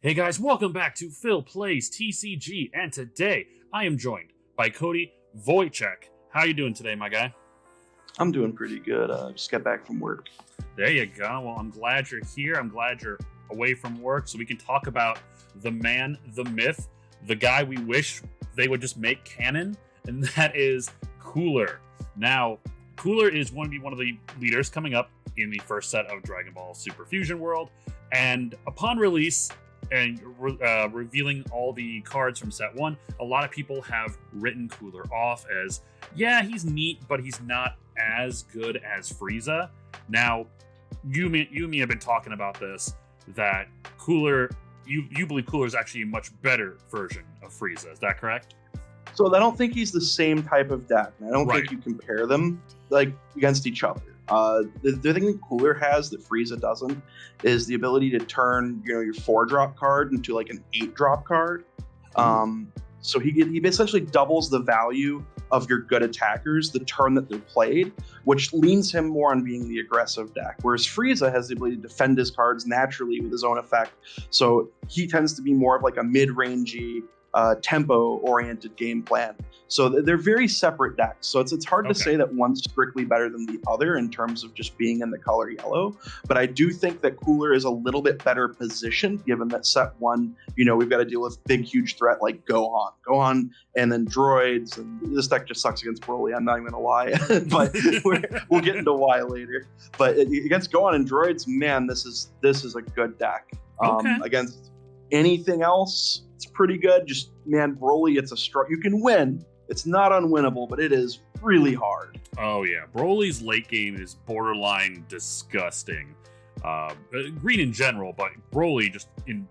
Hey guys, welcome back to Phil Plays TCG, and today I am joined by Cody Vojtech. How you doing today, my guy? I'm doing pretty good. Just got back from work. There you go. Well, I'm glad you're here. I'm glad you're away from work so we can talk about the man, the myth, the guy we wish they would just make canon, and that is Cooler. Now, Cooler is going to be one of the leaders coming up in the first set of Dragon Ball Super Fusion World, and upon release and revealing all the cards from set 1, a lot of people have written Cooler off as, yeah, he's neat, but he's not as good as Frieza. Now, you and me have been talking about this, that Cooler, you believe Cooler is actually a much better version of Frieza. Is that correct? So I don't think he's the same type of deck. I don't think you compare them like against each other. The thing that Cooler has that Frieza doesn't is the ability to turn, your 4-drop card into like an 8-drop card. So he essentially doubles the value of your good attackers the turn that they're played, which leans him more on being the aggressive deck. Whereas Frieza has the ability to defend his cards naturally with his own effect. So he tends to be more of like a mid-rangey, tempo-oriented game plan. So they're very separate decks. So it's hard to say that one's strictly better than the other in terms of just being in the color yellow. But I do think that Cooler is a little bit better positioned, given that set 1, we've got to deal with big, huge threat like Gohan, and then droids. And this deck just sucks against Broly. I'm not even gonna lie, but we'll get into why later. But against Gohan and droids, man, this is a good deck. Against anything else, it's pretty good. Just, man, Broly, it's a struggle. You can win. It's not unwinnable, but it is really hard. Oh, yeah. Broly's late game is borderline disgusting. Green in general, but Broly just in...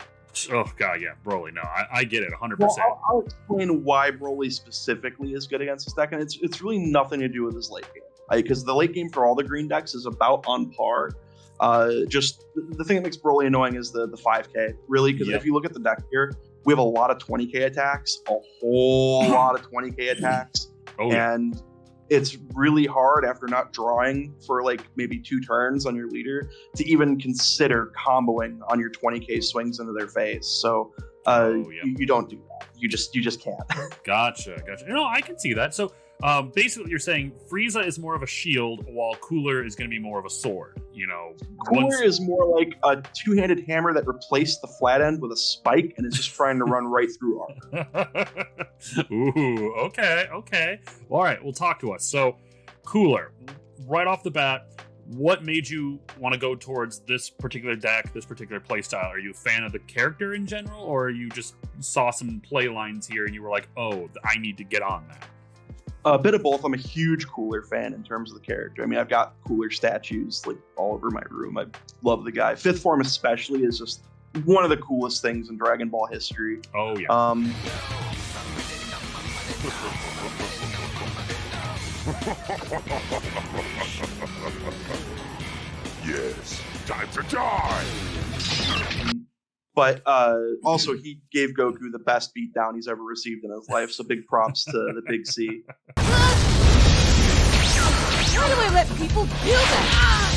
Oh, God, yeah. Broly, no. I get it 100%. Well, I'll explain why Broly specifically is good against this deck, and it's really nothing to do with his late game. Because the late game for all the green decks is about on par. Just the thing that makes Broly annoying is the 5k, really, because if you look at the deck here, we have a lot of 20k attacks, a whole lot of 20k attacks, and it's really hard after not drawing for like maybe 2 turns on your leader to even consider comboing on your 20k swings into their face. So you don't do that. You just can't. Gotcha. I can see that. So basically you're saying Frieza is more of a shield while Cooler is going to be more of a sword. Cooler is more like a 2-handed hammer that replaced the flat end with a spike and is just trying to run right through armor. Ooh, okay. All right, well, talk to us. So Cooler, right off the bat, what made you want to go towards this particular deck, this particular playstyle? Are you a fan of the character in general, or you just saw some play lines here and you were like, oh, I need to get on that? A bit of both. I'm a huge Cooler fan in terms of the character. I mean, I've got Cooler statues like all over my room. I love the guy. 5th form especially is just one of the coolest things in Dragon Ball history. Oh, yeah. Yes, time to die! But also, he gave Goku the best beatdown he's ever received in his life, so big props to the Big C. Why do I let people do that?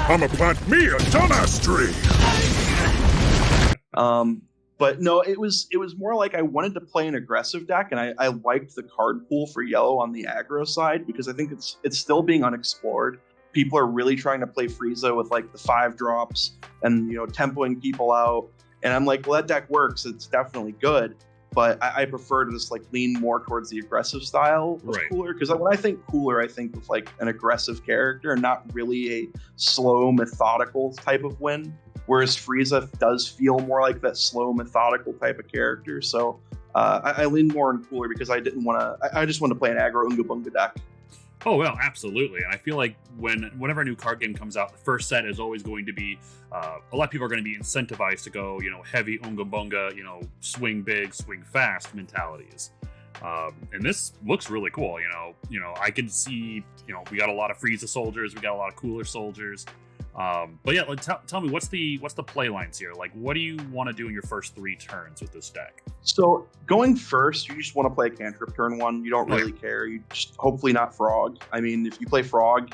I'ma plant me a dumbass tree! But no, it was more like I wanted to play an aggressive deck, and I liked the card pool for yellow on the aggro side because I think it's still being unexplored. People are really trying to play Frieza with like the 5 drops and tempoing people out, and I'm like, well, that deck works. It's definitely good, but I prefer to just like lean more towards the aggressive style of Cooler, because when I think Cooler, I think of like an aggressive character, not really a slow, methodical type of win. Whereas Frieza does feel more like that slow, methodical type of character. So I lean more on Cooler because I just wanted to play an aggro Unga Bunga deck. Oh, well, absolutely. And I feel like whenever a new card game comes out, the first set is always going to be, a lot of people are going to be incentivized to go, heavy Unga Bunga, swing big, swing fast mentalities. And this looks really cool. I could see, we got a lot of Frieza soldiers, we got a lot of Cooler soldiers. But yeah, tell me what's the play lines here? Like, what do you want to do in your first 3 turns with this deck? So going first, you just want to play a cantrip turn 1. You don't really care. You just hopefully not frog. I mean, if you play frog,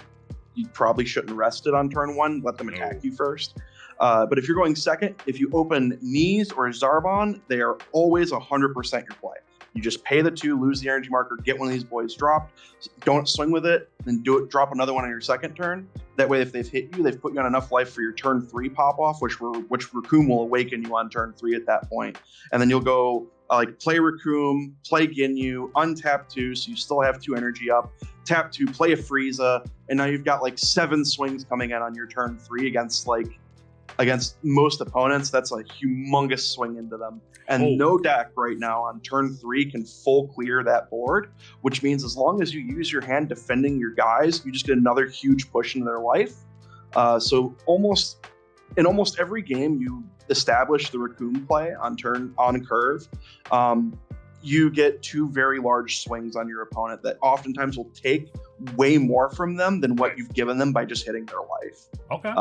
you probably shouldn't rest it on turn 1. Let them attack you first. But if you're going second, if you open Knees or Zarbon, they are always 100% your play. You just pay the 2, lose the energy marker, get one of these boys dropped. Don't swing with it, then drop another one on your second turn. That way, if they've hit you, they've put you on enough life for your turn 3 pop off, which Raccoon will awaken you on turn 3 at that point. And then you'll go play Raccoon, play Ginyu, untap 2, so you still have 2 energy up. Tap 2, play a Frieza, and now you've got 7 swings coming in on your turn 3 against most opponents. That's a humongous swing into them. And no deck right now on turn 3 can full clear that board, which means as long as you use your hand defending your guys, you just get another huge push into their life. So in almost every game you establish the Raccoon play on curve, you get 2 very large swings on your opponent that oftentimes will take way more from them than what you've given them by just hitting their life. Okay.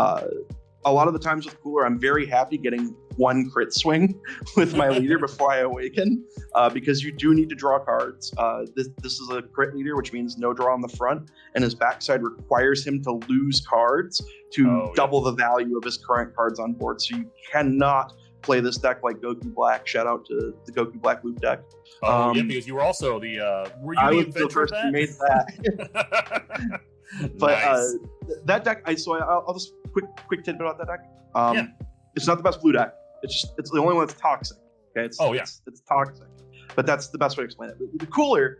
A lot of the times with Cooler, I'm very happy getting 1 crit swing with my leader before I awaken, because you do need to draw cards. This is a crit leader, which means no draw on the front, and his backside requires him to lose cards to double the value of his current cards on board. So you cannot play this deck like Goku Black. Shout out to the Goku Black loop deck. Yeah, because you were also the were you I the was inventor the first of who made that. But nice. That deck, I'll just quick tidbit about that deck. It's not the best blue deck. It's the only one that's toxic. Okay, it's toxic, but that's the best way to explain it. The Cooler,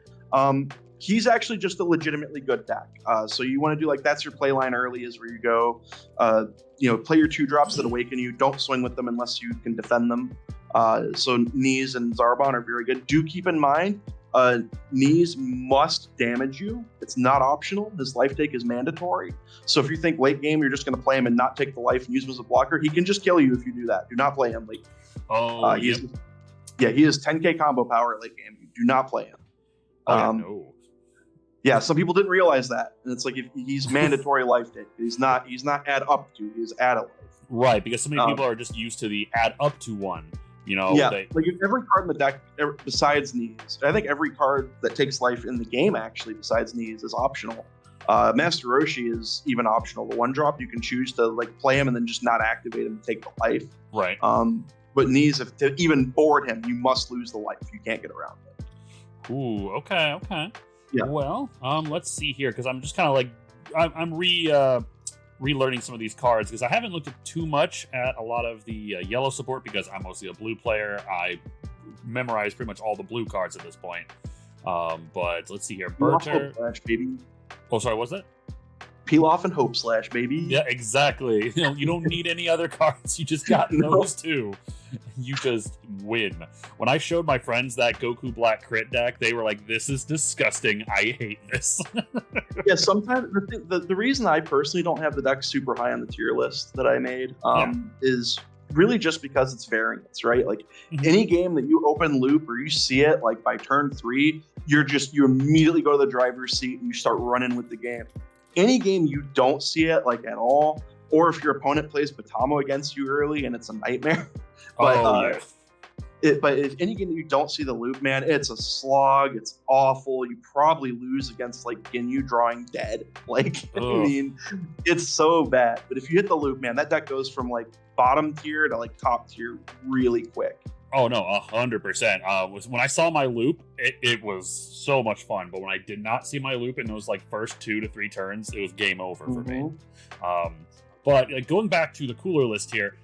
he's actually just a legitimately good deck. So you want to do that's your play line early is where you go, play your 2 drops that awaken you. Don't swing with them unless you can defend them. So Knees and Zarbon are very good. Do keep in mind, Knees must damage you. It's not optional. His life take is mandatory. So if you think late game you're just going to play him and not take the life and use him as a blocker, he can just kill you if you do that. Do not play him late. He is 10k combo power late game. You do not play him. Yeah, some people didn't realize that, and it's if he's mandatory life take. He's not add up to. He's add a life. Right, because so many people are just used to the add up to 1. Every card in the deck besides Knees, I think every card that takes life in the game actually besides Knees is optional. Master Roshi is even optional. The 1-drop you can choose to play him and then just not activate him and take the life. Right. But Knees, to even board him, you must lose the life. You can't get around it. Ooh. Okay. Yeah. Well, let's see here because I'm just kind of I'm relearning some of these cards because I haven't looked at too much at a lot of the yellow support because I'm mostly a blue player. I memorized pretty much all the blue cards at this point. But let's see here. Berter. Baby. Oh, sorry, what's that? Peel off and Hope Slash, baby. Yeah, exactly. You don't need any other cards. You just got those 2. You just win. When I showed my friends that Goku Black crit deck, they were like, "This is disgusting. I hate this." Yeah, sometimes the reason I personally don't have the deck super high on the tier list that I made is really just because it's variance, right? Any game that you open loop or you see it by turn 3, you immediately go to the driver's seat and you start running with the game. Any game you don't see it at all, or if your opponent plays Batamo against you early and it's a nightmare. But if any game that you don't see the loop, man, it's a slog. It's awful. You probably lose against Ginyu drawing dead. I mean, it's so bad. But if you hit the loop, man, that deck goes from bottom tier to top tier really quick. Oh no, 100%. When I saw my loop, it was so much fun. But when I did not see my loop in those first 2 to 3 turns, it was game over for me. But going back to the Cooler list here,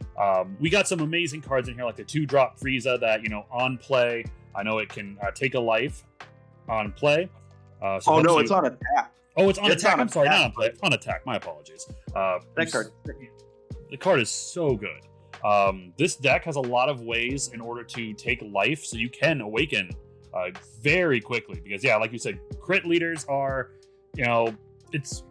we got some amazing cards in here, like the 2-drop Frieza that on play. I know it can take a life on play. It's on attack. Oh, it's on attack. I'm sorry, not on play. It's on attack. My apologies. That card. The card is so good. This deck has a lot of ways in order to take life, so you can awaken very quickly. Because like you said, crit leaders are, it's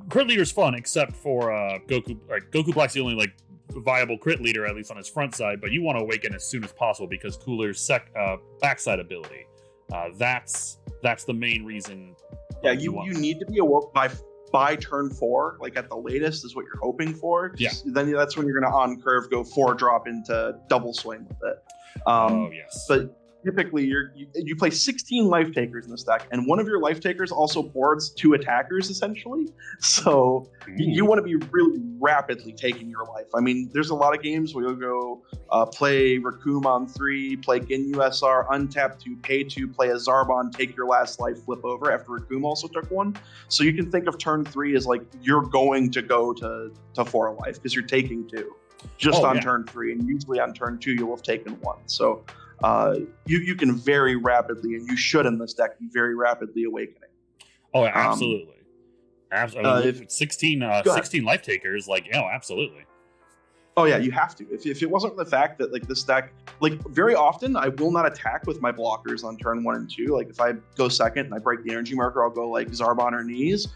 crit leader's fun except for Goku. Goku Black's the only viable crit leader, at least on his front side. But you want to awaken as soon as possible because Cooler's backside ability. That's the main reason. Yeah, you need to be awoke by by turn 4, like at the latest, is what you're hoping for. Yeah. Then that's when you're going to on curve go 4-drop into double swing with it. Yes. But typically you play 16 life takers in this deck, and one of your life takers also boards 2 attackers essentially. So you want to be really rapidly taking your life. I mean, there's a lot of games where you'll go play Raccoon on 3, play Gin USR, untap 2, pay 2, play a Zarbon, take your last life, flip over after Raccoon also took 1. So you can think of turn 3 as like you're going to go to 4 life because you're taking 2 just on turn 3, and usually on turn 2 you'll have taken 1. So you can very rapidly, and you should in this deck, be very rapidly awakening. Oh, absolutely. Absolutely. 16 life takers, like, absolutely. Oh yeah, you have to. If it wasn't for the fact that like this deck, like very often I will not attack with my blockers on turn 1 and 2. Like if I go second and I break the energy marker, I'll go like Zarbon or Knees,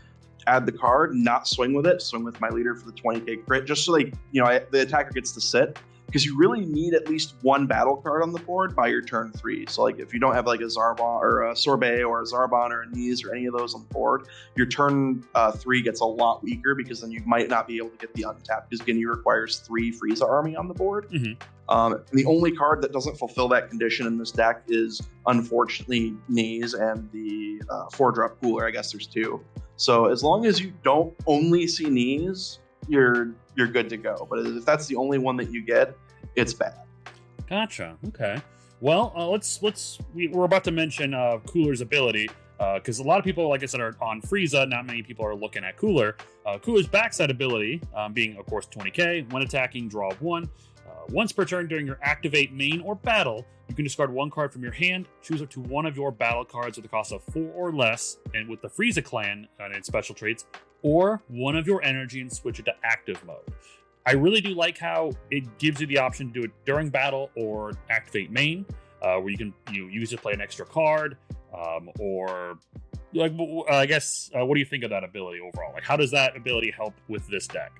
add the card, not swing with it, swing with my leader for the 20k crit, just so like, the attacker gets to sit. Because you really need at least 1 battle card on the board by your turn 3. So like if you don't have like a Zarbon or a Sorbet or a Zarbon or a Knees or any of those on the board, your turn 3 gets a lot weaker, because then you might not be able to get the untap, because Ginyu requires 3 Frieza army on the board. And the only card that doesn't fulfill that condition in this deck is unfortunately Knees and the 4-drop Cooler. I guess there's 2. So as long as you don't only see Knees, you're good to go. But if that's the only one that you get, it's bad. Gotcha. Okay. Well, we're about to mention Cooler's ability, because a lot of people, like I said, are on Frieza. Not many people are looking at Cooler. Cooler's backside ability, being of course 20k. When attacking, draw 1. Once per turn during your activate, main, or battle, you can discard 1 card from your hand, choose up to 1 of your battle cards with a cost of 4 or less, and with the Frieza clan and its special traits, or 1 of your energy and switch it to active mode. I really do like how it gives you the option to do it during battle or activate main, where you can use it to play an extra card, or like, I guess, what do you think of that ability overall? Like, how does that ability help with this deck?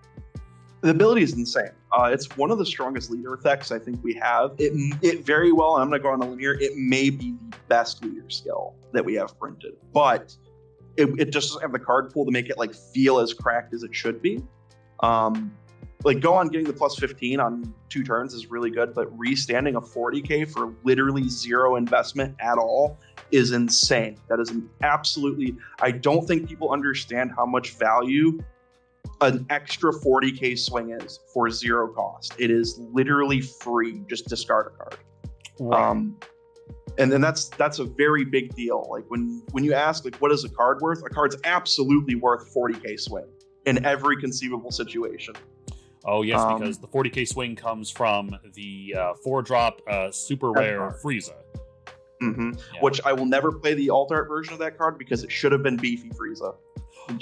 The ability is insane. It's one of the strongest leader effects I think we have. It very well, and I'm going to go on a limb here, it may be the best leader skill that we have printed, but it just doesn't have the card pool to make it like feel as cracked as it should be. Like go on getting the plus 15 on 2 turns is really good, but restanding a 40k for literally 0 investment at all is insane. That is an absolutely, I don't think people understand how much value an extra 40k swing is for 0 cost. It is literally free. Just discard a card. Right. And then that's a very big deal. Like when you ask like what is a card worth, a card's absolutely worth 40k swing in every conceivable situation. Oh yes, because the 40k swing comes from the 4-drop super rare Frieza. Yeah. Which I will never play the alt art version of that card because it should have been beefy Frieza.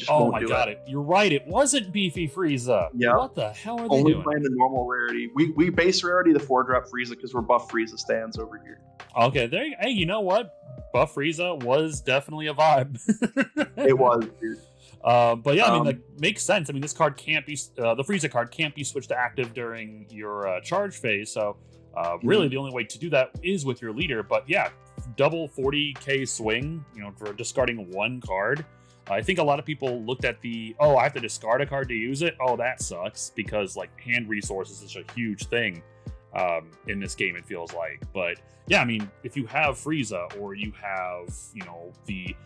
Oh my god, you're right. It wasn't beefy Frieza. Yeah. What the hell are they Only doing? playing the normal rarity. We base rarity the 4-drop Frieza because we're buff Frieza stands over here. Okay, hey, you know what? Buff Frieza was definitely a vibe. It was, dude. But yeah, I mean, like, makes sense. I mean, this card can't be the Frieza card can't be switched to active during your charge phase. So really, the only way to do that is with your leader. But yeah, double 40k swing, for discarding 1 card. I think a lot of people looked at I have to discard a card to use it. Oh, that sucks, because like hand resources is a huge thing in this game, it feels like. But yeah, I mean, if you have Frieza or you have, the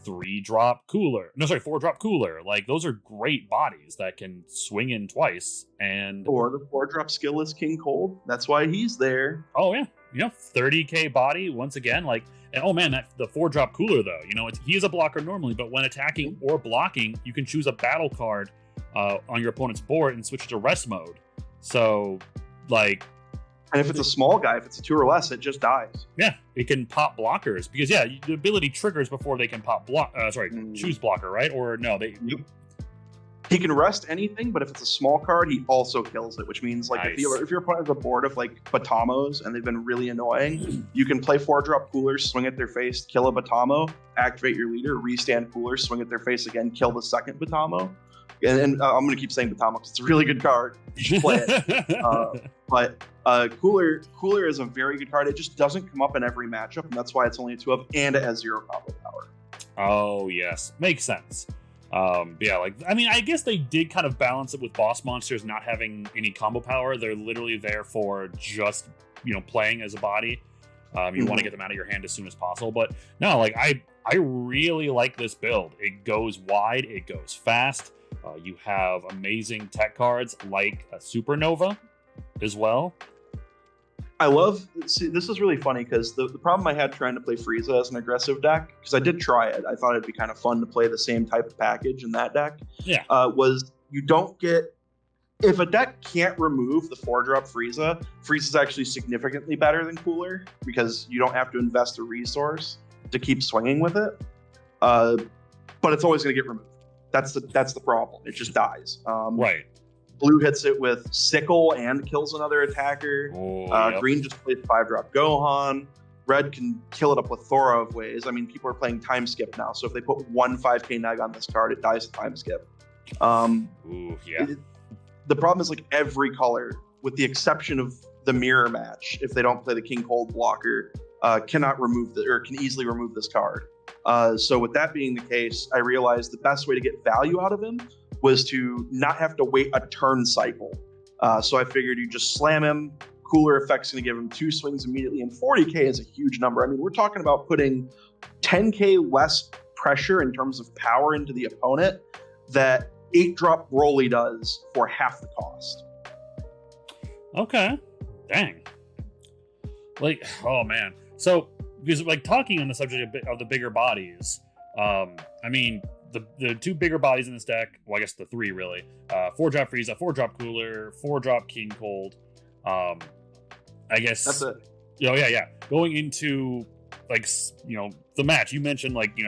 4-drop cooler, like those are great bodies that can swing in twice. Or the 4-drop skillless King Cold. That's why he's there. Oh yeah, 30k body once again, like. And oh man, the 4-drop cooler though, he is a blocker normally, but when attacking or blocking, you can choose a battle card on your opponent's board and switch to rest mode. So, like, and if it's a small guy, if it's a 2 or less, it just dies. Yeah, it can pop blockers because the ability triggers before they can pop choose blocker, right? Or no, He can rest anything, but if it's a small card, he also kills it, which means like nice. if your opponent has a board of like Batamos and they've been really annoying, you can play 4-drop coolers, swing at their face, kill a Batamo, activate your leader, restand cooler, swing at their face again, kill the second Batamo. And I'm going to keep saying Batamo because it's a really good card. You should play it. But Cooler is a very good card. It just doesn't come up in every matchup, and that's why it's only a 2-up, and it has 0 combo power. Oh, yes. Makes sense. Yeah, like, I mean, I guess they did kind of balance it with boss monsters not having any combo power. They're literally there for just, playing as a body. You want to get them out of your hand as soon as possible. But no, like, I really like this build. It goes wide, it goes fast. You have amazing tech cards like a Supernova as well. See, this is really funny because the problem I had trying to play Frieza as an aggressive deck, because I did try it, I thought it'd be kind of fun to play the same type of package in that deck, was you don't get, if a deck can't remove the 4-drop Frieza's actually significantly better than Cooler, because you don't have to invest a resource to keep swinging with it, but it's always going to get removed. That's the problem. It just dies. Right. Blue hits it with Sickle and kills another attacker. Green just plays 5-drop Gohan. Red can kill it up with Thora of ways. I mean, people are playing time skip now, so if they put one 5k neg on this card, it dies to time skip. The problem is, like, every color, with the exception of the mirror match, if they don't play the King Cold blocker, cannot remove can easily remove this card. So with that being the case, I realized the best way to get value out of him was to not have to wait a turn cycle. So I figured you just slam him, Cooler effect's going to give him 2 swings immediately, and 40k is a huge number. I mean, we're talking about putting 10k less pressure in terms of power into the opponent that 8-drop Broly does for half the cost. Okay. Dang. Like, oh man. So, because, like, talking on the subject of the bigger bodies, I mean, the 2 bigger bodies in this deck, well, I guess the 3 really, 4-drop Frieza, 4-drop Cooler, 4-drop King Cold. I guess that's it. Yeah. Going into, like, the match, you mentioned, like,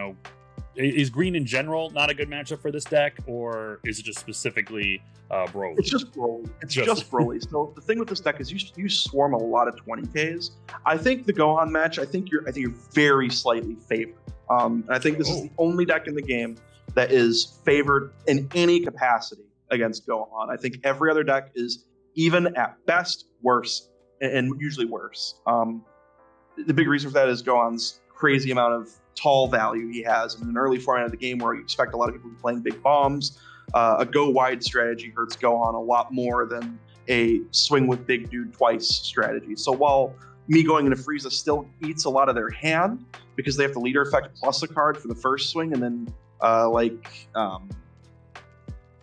is green in general not a good matchup for this deck, or is it just specifically Broly? It's just Broly. It's just Broly. So the thing with this deck is you swarm a lot of 20ks. I think the Gohan match, I think you're very slightly favored. And I think this is the only deck in the game that is favored in any capacity against Gohan. I think every other deck is even at best worse, and usually worse. The big reason for that is Gohan's crazy amount of tall value he has in an early format of the game where you expect a lot of people to be playing big bombs. A go wide strategy hurts Gohan a lot more than a swing with big dude twice strategy. So while me going into Frieza still eats a lot of their hand because they have the leader effect plus a card for the first swing, and then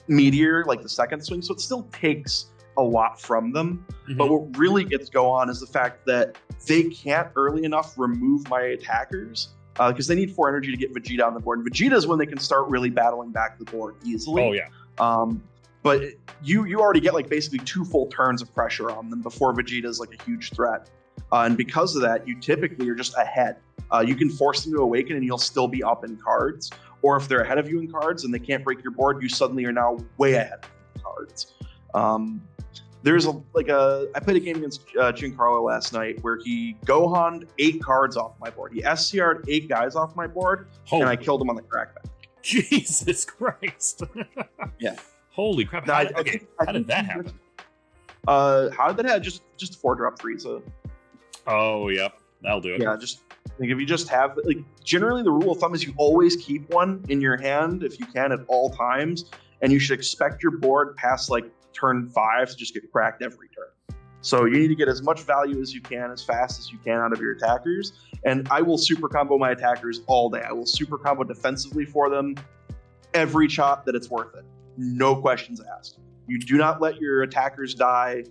Meteor like the second swing, so it still takes a lot from them. But what really gets Gohan is the fact that they can't early enough remove my attackers because they need 4 energy to get Vegeta on the board. And Vegeta is when they can start really battling back the board easily. Oh yeah. But you already get like basically 2 full turns of pressure on them before Vegeta is like a huge threat. And because of that, you typically are just ahead. You can force them to awaken and you'll still be up in cards. Or if they're ahead of you in cards and they can't break your board, you suddenly are now way ahead in cards. There's I played a game against Giancarlo last night where he Gohan'd 8 cards off my board. He SCR'd 8 guys off my board, and I killed him on the crackback. Jesus Christ. Yeah. Holy crap. How did that happen? How did that happen? Just 4-drop Frieza. Oh, yep. That'll do it. Yeah, just like if you just have generally the rule of thumb is you always keep one in your hand if you can at all times, and you should expect your board past like turn 5 to just get cracked every turn. So you need to get as much value as you can, as fast as you can out of your attackers. And I will super combo my attackers all day. I will super combo defensively for them every chop that it's worth it. No questions asked. You do not let your attackers die.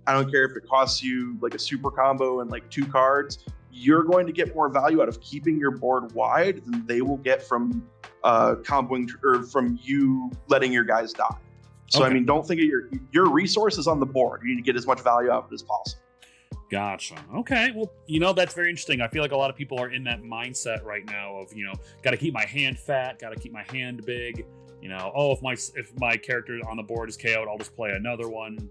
I don't care if it costs you like a super combo and like 2 cards. You're going to get more value out of keeping your board wide than they will get from comboing or from you letting your guys die. So, I mean, don't think of your resources on the board. You need to get as much value out of it as possible. Gotcha. Okay. Well, that's very interesting. I feel like a lot of people are in that mindset right now of, got to keep my hand fat, got to keep my hand big. If my character on the board is KO'd, I'll just play another one.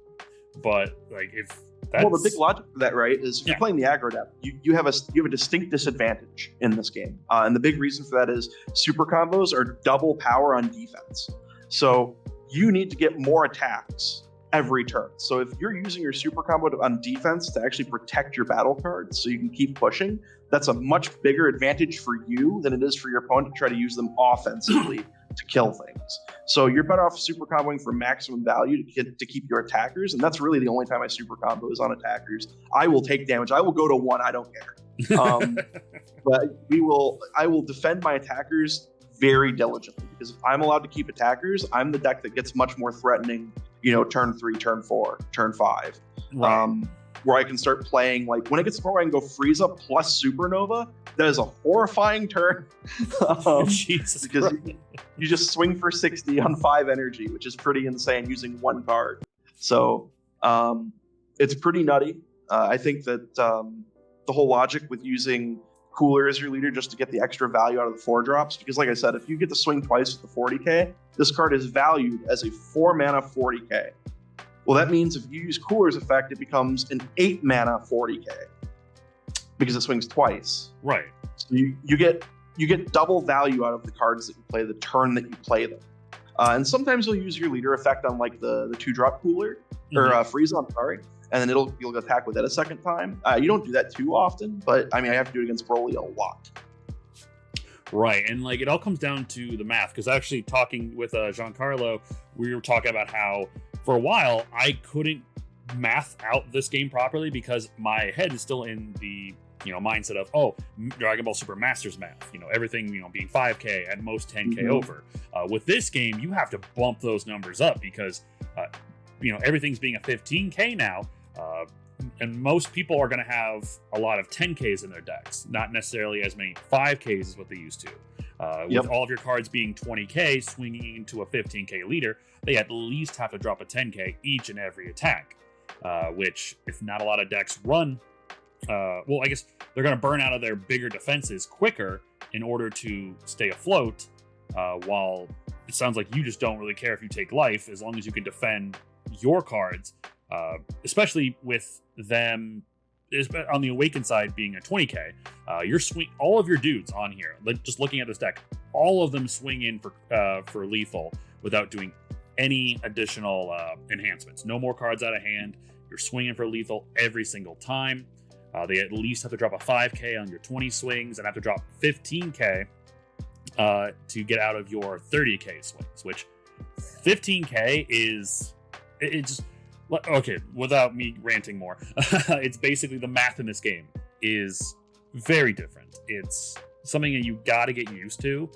But like if that's... Well, the big logic for that, right, is if you're playing the aggro deck, you have a distinct disadvantage in this game. And the big reason for that is super combos are double power on defense. So you need to get more attacks every turn. So if you're using your super combo on defense to actually protect your battle cards so you can keep pushing, that's a much bigger advantage for you than it is for your opponent to try to use them offensively to kill things. So you're better off super comboing for maximum value to keep your attackers, and that's really the only time I super combo is on attackers. I will take damage. I will go to 1. I don't care. But I will defend my attackers very diligently, because if I'm allowed to keep attackers, I'm the deck that gets much more threatening, turn 3, turn 4, turn 5. Right. Where I can start playing, like when it gets to the point where I can go Frieza plus Supernova, that is a horrifying turn. Jesus because Christ. you just swing for 60 on 5 energy, which is pretty insane using 1 card. So it's pretty nutty. I think that the whole logic with using Cooler as your leader just to get the extra value out of the 4-drops, because like I said, if you get to swing twice with the 40k, this card is valued as a 4 mana 40k. Well, that means if you use Cooler's effect, it becomes an 8 mana 40k because it swings twice. Right. So you get double value out of the cards that you play the turn that you play them. And sometimes you'll use your leader effect on like the 2-drop Cooler or Frieza, I'm sorry, and then you'll attack with it a second time. You don't do that too often, but I mean I have to do it against Broly a lot. Right, and like it all comes down to the math, because actually talking with Giancarlo, we were talking about how for a while I couldn't math out this game properly because my head is still in the mindset of Dragon Ball Super Masters math, everything being 5k at most 10k over. With this game you have to bump those numbers up because everything's being a 15k now, and most people are going to have a lot of 10ks in their decks, not necessarily as many 5ks as what they used to. With all of your cards being 20k swinging into a 15k leader, they at least have to drop a 10k each and every attack, which if not a lot of decks run, I guess they're going to burn out of their bigger defenses quicker in order to stay afloat, while it sounds like you just don't really care if you take life as long as you can defend your cards, especially with them on the Awakened side being a 20k. You're all of your dudes on here, just looking at this deck, all of them swing in for lethal without doing any additional enhancements. No more cards out of hand. You're swinging for lethal every single time. They at least have to drop a 5k on your 20 swings and have to drop 15k to get out of your 30k swings, which 15k is just okay. Without me ranting more, it's basically the math in this game is very different. It's something that you got to get used to.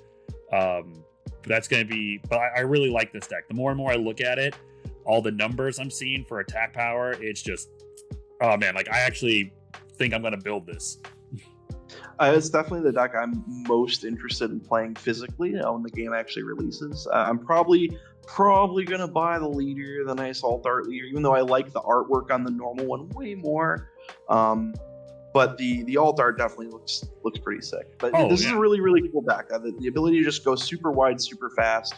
That's going to be, but I really like this deck. The more and more I look at it, all the numbers I'm seeing for attack power, it's just, oh man, like I actually think I'm going to build this. It's definitely the deck I'm most interested in playing physically when the game actually releases. I'm probably going to buy the leader, the nice alt art leader, even though I like the artwork on the normal one way more. But the alt art definitely looks pretty sick. But this is a really, really cool deck. The ability to just go super wide, super fast,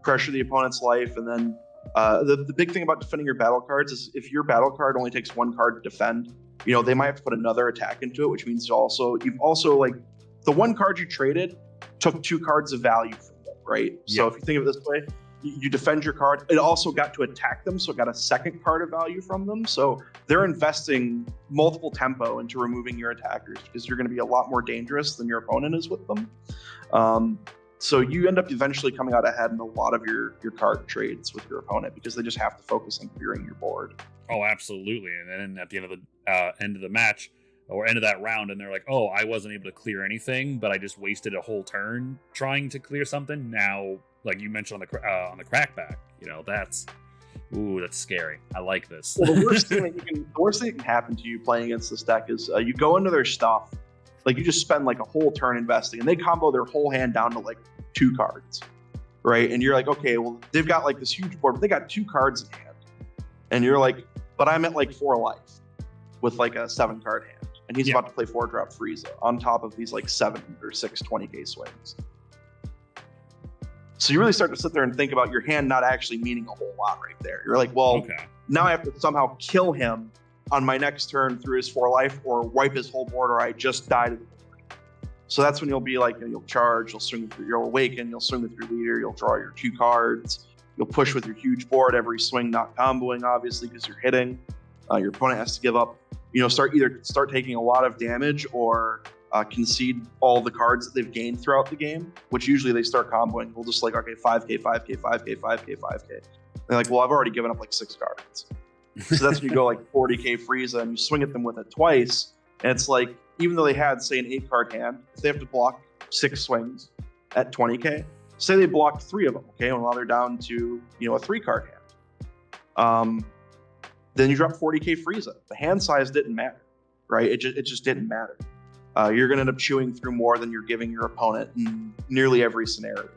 pressure the opponent's life, and then the big thing about defending your battle cards is if your battle card only takes 1 card to defend, they might have to put another attack into it, which means you've also like the 1 card you traded took 2 cards of value from them, right? Yep. So if you think of it this way, you defend your card, it also got to attack them, so it got a 2nd card of value from them. So they're investing multiple tempo into removing your attackers because you're going to be a lot more dangerous than your opponent is with them. So you end up eventually coming out ahead in a lot of your card trades with your opponent because they just have to focus on clearing your board. Oh, absolutely. And then at the end of the match or end of that round, and they're like, "Oh, I wasn't able to clear anything, but I just wasted a whole turn trying to clear something." Now, like you mentioned on the crackback, that's scary. I like this. Well, the worst thing that can happen to you playing against this deck is you go into their stuff. Like you just spend like a whole turn investing, and they combo their whole hand down to like 2 cards, right? And you're like, okay, well they've got like this huge board, but they got 2 cards in hand, and you're like, but I'm at like 4 life with like a 7-card hand, and he's about to play 4-drop Frieza on top of these like 7 or 6 20k swings. So you really start to sit there and think about your hand not actually meaning a whole lot right there. You're like, well, now I have to somehow kill him on my next turn through his 4 life, or wipe his whole board, or I just died. So that's when you'll be like, you'll charge, you'll swing with your Awaken, you'll swing with your leader, you'll draw your 2 cards, you'll push with your huge board every swing, not comboing obviously because you're hitting. Your opponent has to give up, start taking a lot of damage, or concede all the cards that they've gained throughout the game, which usually they start comboing. We'll just like, okay, 5k, 5k, 5k, 5k, 5k. They're like, well, I've already given up like 6 cards. So that's when you go like 40k Frieza and you swing at them with it twice. And it's like, even though they had, say, an 8-card hand, if they have to block 6 swings at 20k, say they blocked 3 of them, okay, and now they're down to, a 3-card hand. Then you drop 40k Frieza. The hand size didn't matter, right? It just didn't matter. You're going to end up chewing through more than you're giving your opponent in nearly every scenario.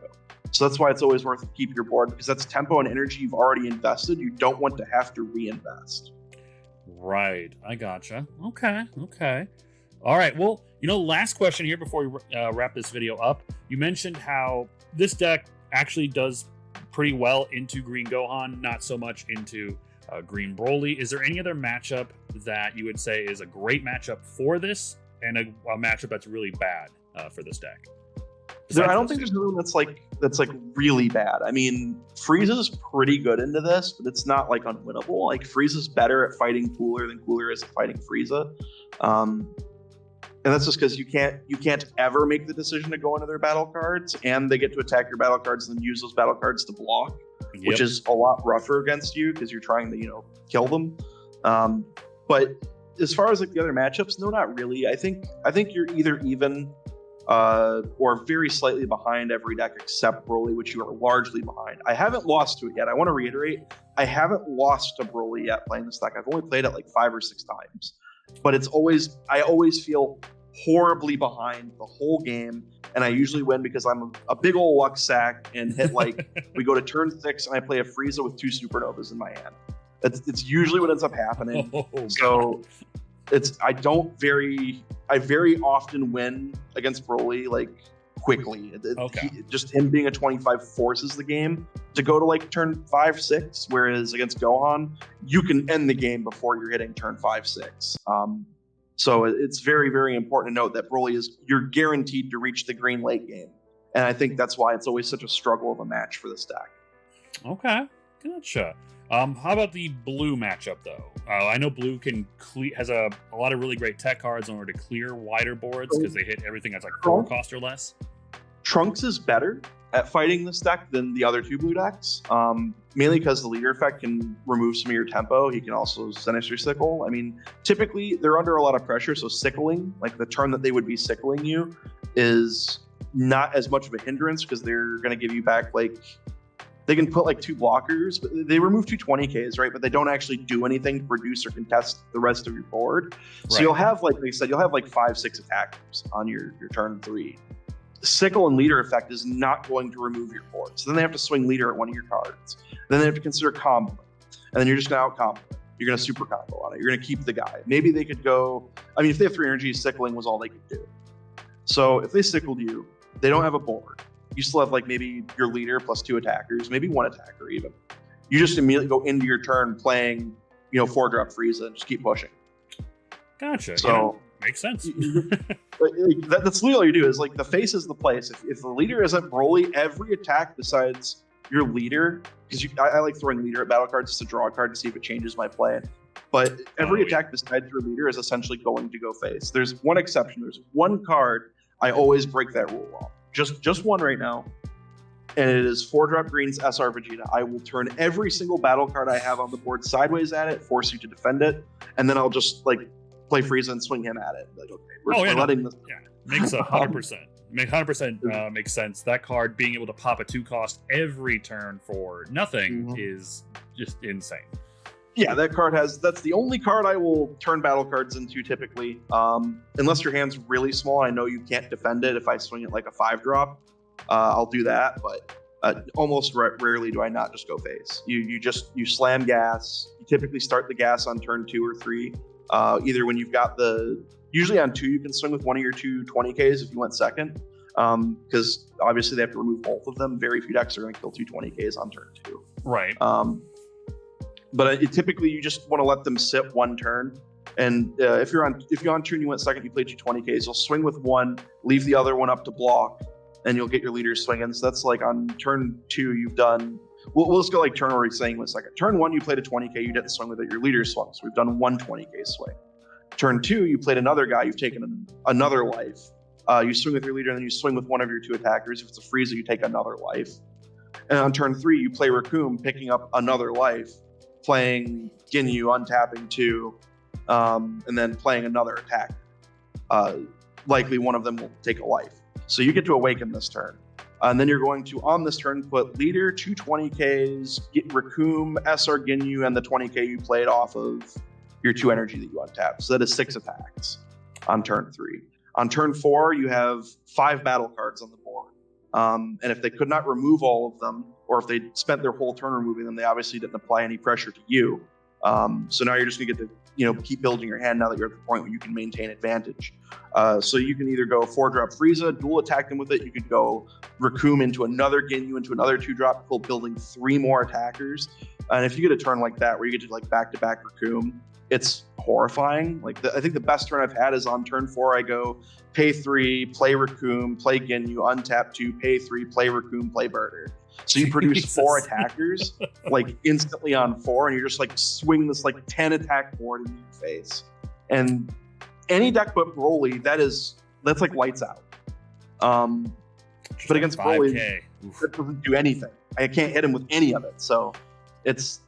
So that's why it's always worth to keep your board, because that's tempo and energy you've already invested. You don't want to have to reinvest. Right. I gotcha. Okay. All right. Well, last question here before we wrap this video up. You mentioned how this deck actually does pretty well into Green Gohan, not so much into Green Broly. Is there any other matchup that you would say is a great matchup for this, and a matchup that's really bad for this deck? I don't think there's anyone that's like really bad. I mean, Frieza's pretty good into this, but it's not like unwinnable. Like Frieza's better at fighting Cooler than Cooler is at fighting Frieza. And that's just because you can't ever make the decision to go into their battle cards, and they get to attack your battle cards and then use those battle cards to block, which is a lot rougher against you because you're trying to kill them. But as far as like the other matchups, no, not really. I think you're either even or very slightly behind every deck except Broly, which you are largely behind. I haven't lost to it yet. I want to reiterate, I haven't lost to Broly yet playing this deck. I've only played it like 5 or 6 times. But I always feel horribly behind the whole game, and I usually win because I'm a big old luck sack and hit we go to turn 6 and I play a Frieza with 2 supernovas in my hand. It's usually what ends up happening. So I very often win against Broly quickly. Just him being a 25 forces the game to go to turn 5-6, whereas against Gohan you can end the game before you're hitting turn 5-6. So it's very, very important to note that Broly you're guaranteed to reach the green late game, and I think that's why it's always such a struggle of a match for this deck. Okay, gotcha. How about the blue matchup though? I know blue has a lot of really great tech cards in order to clear wider boards because they hit everything that's 4 cost or less. Trunks is better at fighting this deck than the other 2 blue decks, mainly because the leader effect can remove some of your tempo. He can also Sinister Sickle. I mean, typically they're under a lot of pressure, so sickling, the turn that they would be sickling you, is not as much of a hindrance because they're going to give you back they can put 2 blockers, but they remove 2 20Ks, right? But they don't actually do anything to produce or contest the rest of your board. So right. You'll have, like I said, you'll have 5-6 attackers on your turn 3. Sickle and leader effect is not going to remove your board. So then they have to swing leader at one of your cards. Then they have to consider combo. And then you're just going to out combo. You're going to super combo on it. You're going to keep the guy. Maybe they could go, if they have 3 energies, sickling was all they could do. So if they sickled you, they don't have a board. You still have maybe your leader plus 2 attackers, maybe 1 attacker even. You just immediately go into your turn playing, 4-drop Frieza and just keep pushing. Gotcha. So makes sense. That's literally all you do is the face is the place. If the leader isn't Broly, every attack besides your leader, because I like throwing leader at battle cards just to draw a card to see if it changes my play. But every attack besides your leader is essentially going to go face. There's one exception. There's one card I always break that rule on. Just one right now, and it is 4-drop greens SR Vegeta. I will turn every single battle card I have on the board sideways at it, force you to defend it, and then I'll just play Frieza and swing him at it. We're letting this. Yeah, makes 100%. 100% makes sense. That card being able to pop a 2-cost every turn for nothing is just insane. Yeah, that's the only card I will turn battle cards into typically. Unless your hand's really small, I know you can't defend it. If I swing it like a 5-drop, I'll do that. But almost rarely do I not just go face. You slam gas. You typically start the gas on turn 2 or 3. Either when you've got usually on 2, you can swing with one of your 2 20Ks if you went second. Because obviously they have to remove both of them. Very few decks are going to kill 2 20Ks on turn 2. Right. But typically you just want to let them sit one turn, and if you're on turn and you went second, you played your 20Ks. You'll swing with 1, leave the other one up to block, and you'll get your leader swinging. So that's on turn 2 you've done. We'll just go turn order saying 1 second. Turn 1 you played a 20K, you didn't swing with it. Your leader swung, so we've done 1 20K swing. Turn 2, you played another guy. You've taken another life. You swing with your leader, and then you swing with one of your 2 attackers. If it's a Frieza, you take another life. And on turn 3, you play Raccoon, picking up another life, playing Ginyu, untapping 2, and then playing another attack. Likely one of them will take a life. So you get to awaken this turn. And then you're going to, on this turn, put leader, 2 20Ks, get Raccoon, SR Ginyu, and the 20K you played off of your 2 energy that you untap. So that is 6 attacks on turn 3. On turn 4, you have 5 battle cards on the board. And if they could not remove all of them, or if they spent their whole turn removing them, they obviously didn't apply any pressure to you. So now you're just gonna get to keep building your hand now that you're at the point where you can maintain advantage. So you can either go 4-drop Frieza, dual attack them with it. You could go Raccoon into another Ginyu into another 2-drop, building 3 more attackers. And if you get a turn like that where you get to back-to-back Raccoon, it's horrifying. I think the best turn I've had is on turn 4. I go pay 3, play Raccoon, play Ginyu, untap 2, pay 3, play Raccoon, play Birder. So you produce 4 attackers instantly on 4, and you're just swing this 10 attack board in your face. And any deck but Broly, that's lights out. But against Broly, that doesn't do anything. I can't hit him with any of it. So it's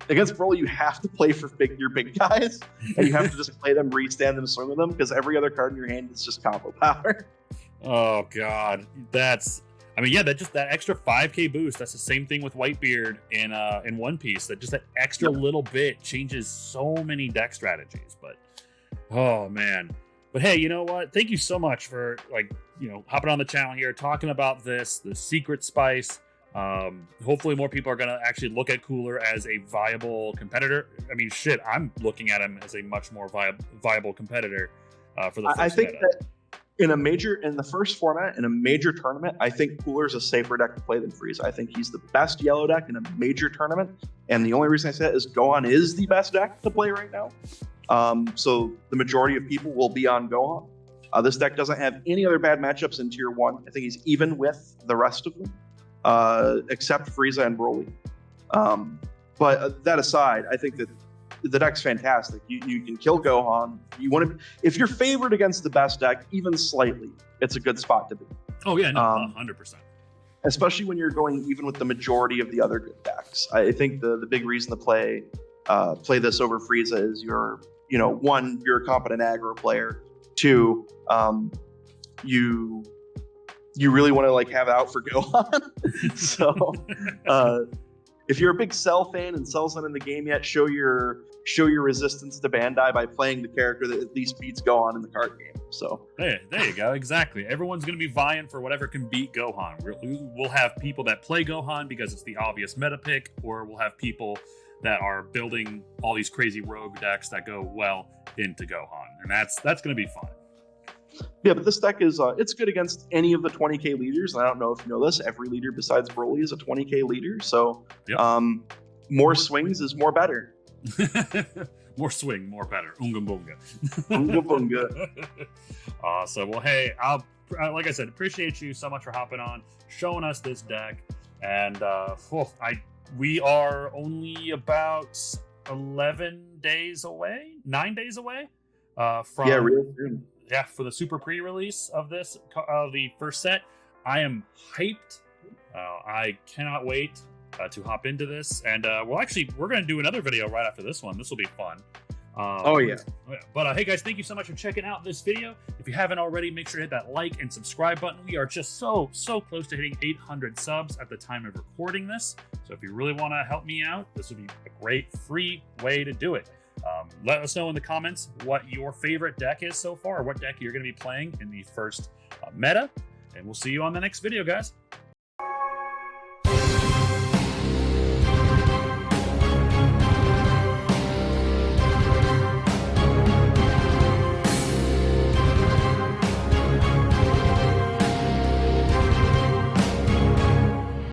against Broly, you have to play for your big guys, and you have to just play them, restand them, swing with them, because every other card in your hand is just combo power. Oh God, that extra 5K boost. That's the same thing with Whitebeard in One Piece. That extra little bit changes so many deck strategies. But oh man. But hey, you know what? Thank you so much for hopping on the channel here, talking about the secret spice. Hopefully more people are going to actually look at Cooler as a viable competitor. I mean, shit, I'm looking at him as a much more viable competitor for the first I think meta. that in the first format, in a major tournament, I think Cooler's a safer deck to play than Frieza. I think he's the best yellow deck in a major tournament. And the only reason I say that is Gohan is the best deck to play right now. So the majority of people will be on Gohan. This deck doesn't have any other bad matchups in Tier 1. I think he's even with the rest of them, except Frieza and Broly. But that aside, I think that the deck's fantastic. You can kill Gohan. If you're favored against the best deck, even slightly, it's a good spot to be. Oh yeah, no, 100%. Especially when you're going even with the majority of the other good decks. I think the big reason to play this over Frieza is one, you're a competent aggro player. 2, you really want to have it out for Gohan. So if you're a big Cell fan and Cell's not in the game yet, show your resistance to Bandai by playing the character that at least beats Gohan in the card game. So there you go. Exactly. Everyone's going to be vying for whatever can beat Gohan. We'll have people that play Gohan because it's the obvious meta pick, or we'll have people that are building all these crazy rogue decks that go well into Gohan, and that's going to be fun. Yeah, but this deck is it's good against any of the 20K leaders. And I don't know if you know this, every leader besides Broly is a 20K leader. So more swings is more better. More swing, more better. Unga bunga. Unga bunga. Awesome. Well, hey, like I said, appreciate you so much for hopping on, showing us this deck. And we are only about 9 days away from real soon. Yeah, for the super pre-release of this, the first set. I am hyped. I cannot wait to hop into this. And we're going to do another video right after this one. This will be fun. Oh yeah. But hey guys, thank you so much for checking out this video. If you haven't already, make sure to hit that like and subscribe button. We are just so close to hitting 800 subs at the time of recording this. So if you really want to help me out, this would be a great free way to do it. Let us know in the comments what your favorite deck is so far, or what deck you're going to be playing in the first meta. And we'll see you on the next video, guys.